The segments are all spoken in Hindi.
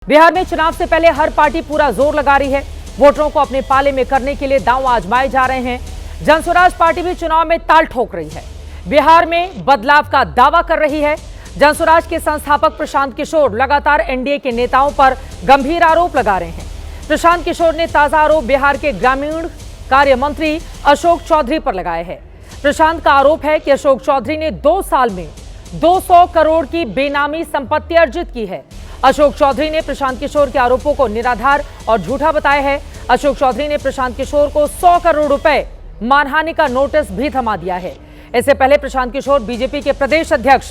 बिहार में चुनाव से पहले हर पार्टी पूरा जोर लगा रही है। वोटरों को अपने पाले में करने के लिए दांव आजमाए जा रहे हैं। जनसुराज पार्टी भी चुनाव में ताल ठोक रही है। बिहार में बदलाव का दावा कर रही है। जनसुराज के संस्थापक प्रशांत किशोर लगातार एनडीए के नेताओं पर गंभीर आरोप लगा रहे हैं। प्रशांत किशोर ने ताजा आरोप बिहार के ग्रामीण कार्य मंत्री अशोक चौधरी पर लगाए हैं। प्रशांत का आरोप है कि अशोक चौधरी ने 2 साल में 200 करोड़ की बेनामी संपत्ति अर्जित की है। अशोक चौधरी ने प्रशांत किशोर के आरोपों को निराधार और झूठा बताया है। अशोक चौधरी ने प्रशांत किशोर को 100 करोड़ रुपए मानहानि का नोटिस भी थमा दिया है। इससे पहले प्रशांत किशोर बीजेपी के प्रदेश अध्यक्ष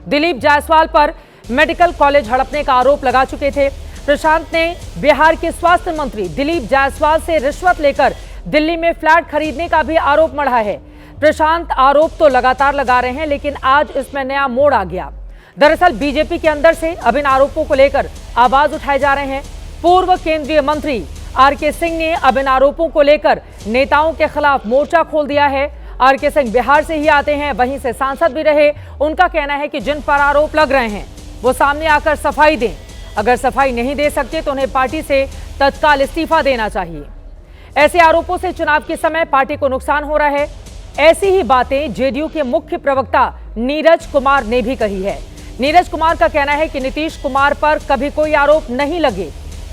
दिलीप जायसवाल पर मेडिकल कॉलेज हड़पने का आरोप लगा चुके थे। प्रशांत ने बिहार के स्वास्थ्य मंत्री दिलीप जायसवाल से रिश्वत लेकर दिल्ली में फ्लैट खरीदने का भी आरोप मढ़ा है। प्रशांत आरोप तो लगातार लगा रहे हैं, लेकिन आज इसमें नया मोड़ आ गया। दरअसल बीजेपी के अंदर से अब इन आरोपों को लेकर आवाज उठाए जा रहे हैं। पूर्व केंद्रीय मंत्री आरके सिंह ने अब इन आरोपों को लेकर नेताओं के खिलाफ मोर्चा खोल दिया है। आरके सिंह बिहार से ही आते हैं, वहीं से सांसद भी रहे। उनका कहना है कि जिन पर आरोप लग रहे हैं वो सामने आकर सफाई दें। अगर सफाई नहीं दे सकते तो उन्हें पार्टी से तत्काल इस्तीफा देना चाहिए। ऐसे आरोपों से चुनाव के समय पार्टी को नुकसान हो रहा है। ऐसी ही बातें जेडीयू के मुख्य प्रवक्ता नीरज कुमार ने भी कही है। नीरज कुमार का कहना है कि नीतीश कुमार पर कभी कोई आरोप नहीं लगे।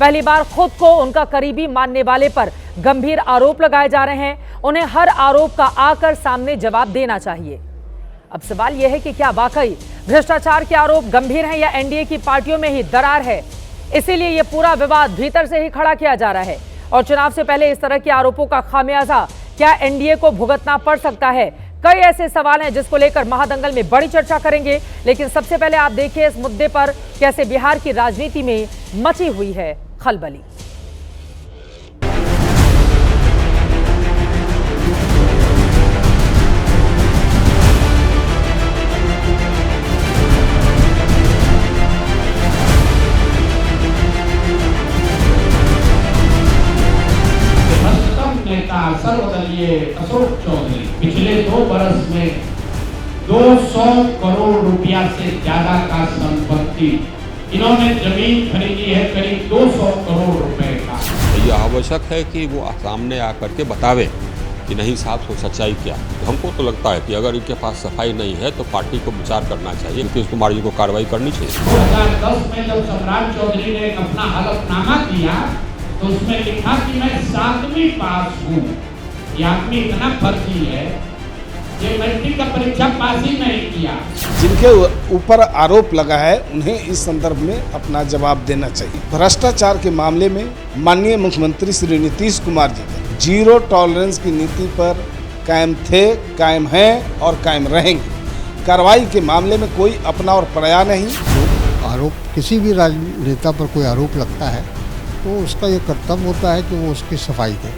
पहली बार खुद को उनका करीबी मानने वाले पर गंभीर आरोप लगाए जा रहे हैं। उन्हें हर आरोप का आकर सामने जवाब देना चाहिए। अब सवाल यह है कि क्या वाकई भ्रष्टाचार के आरोप गंभीर हैं या एनडीए की पार्टियों में ही दरार है। इसीलिए यह पूरा विवाद भीतर से ही खड़ा किया जा रहा है और चुनाव से पहले इस तरह के आरोपों का खामियाजा क्या एनडीए को भुगतना पड़ सकता है। कई ऐसे सवाल हैं जिसको लेकर महादंगल में बड़ी चर्चा करेंगे, लेकिन सबसे पहले आप देखिए इस मुद्दे पर कैसे बिहार की राजनीति में मची हुई है खलबली। सर्वदलीय अशोक चौधरी पिछले 2 बरस में 200 करोड़ रुपया से ज्यादा का संपत्ति इन्होंने जमीन खरीदी है, करीब 200 करोड़ रुपए का। यह आवश्यक है कि वो सामने आकर के बतावे कि नहीं साहब तो सच्चाई क्या। हमको तो लगता है कि अगर इनके पास सफाई नहीं है तो पार्टी को विचार करना चाहिए, नीतीश कुमार जी को कार्रवाई करनी चाहिए। 2010 में जब सम्राट चौधरी ने अपना हलफनामा दिया तो उसमें लिखा कि मैं 7वीं पास हूँ। ये आदमी इतना फर्जी है, ये मैट्रिक का परीक्षा पास ही नहीं किया। जिनके ऊपर आरोप लगा है उन्हें इस संदर्भ में अपना जवाब देना चाहिए। भ्रष्टाचार के मामले में माननीय मुख्यमंत्री श्री नीतीश कुमार जी जीरो टॉलरेंस की नीति पर कायम थे, कायम हैं और कायम रहेंगे। कार्रवाई के मामले में कोई अपना और पराया नहीं। आरोप किसी भी राजनेता पर कोई आरोप लगता है तो उसका ये कर्तव्य होता है कि वो उसकी सफाई दे।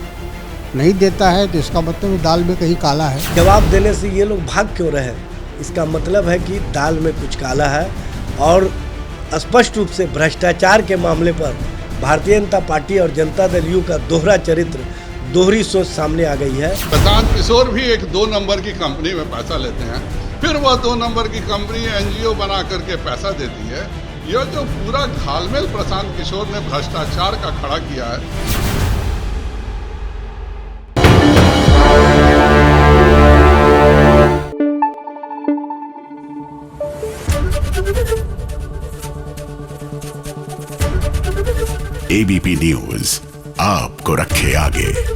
नहीं देता है तो इसका मतलब दाल में कहीं काला है। जवाब देने से ये लोग भाग क्यों रहे हैं? इसका मतलब है कि दाल में कुछ काला है और स्पष्ट रूप से भ्रष्टाचार के मामले पर भारतीय जनता पार्टी और जनता दल यू का दोहरा चरित्र, दोहरी सोच सामने आ गई है। प्रशांत किशोर भी एक 2 नंबर की कंपनी में पैसा लेते हैं, फिर वह 2 नंबर की कंपनी एनजीओ बना करके पैसा देती है। यह जो पूरा घालमेल प्रशांत किशोर ने भ्रष्टाचार का खड़ा किया है। एबीपी न्यूज आपको रखे आगे।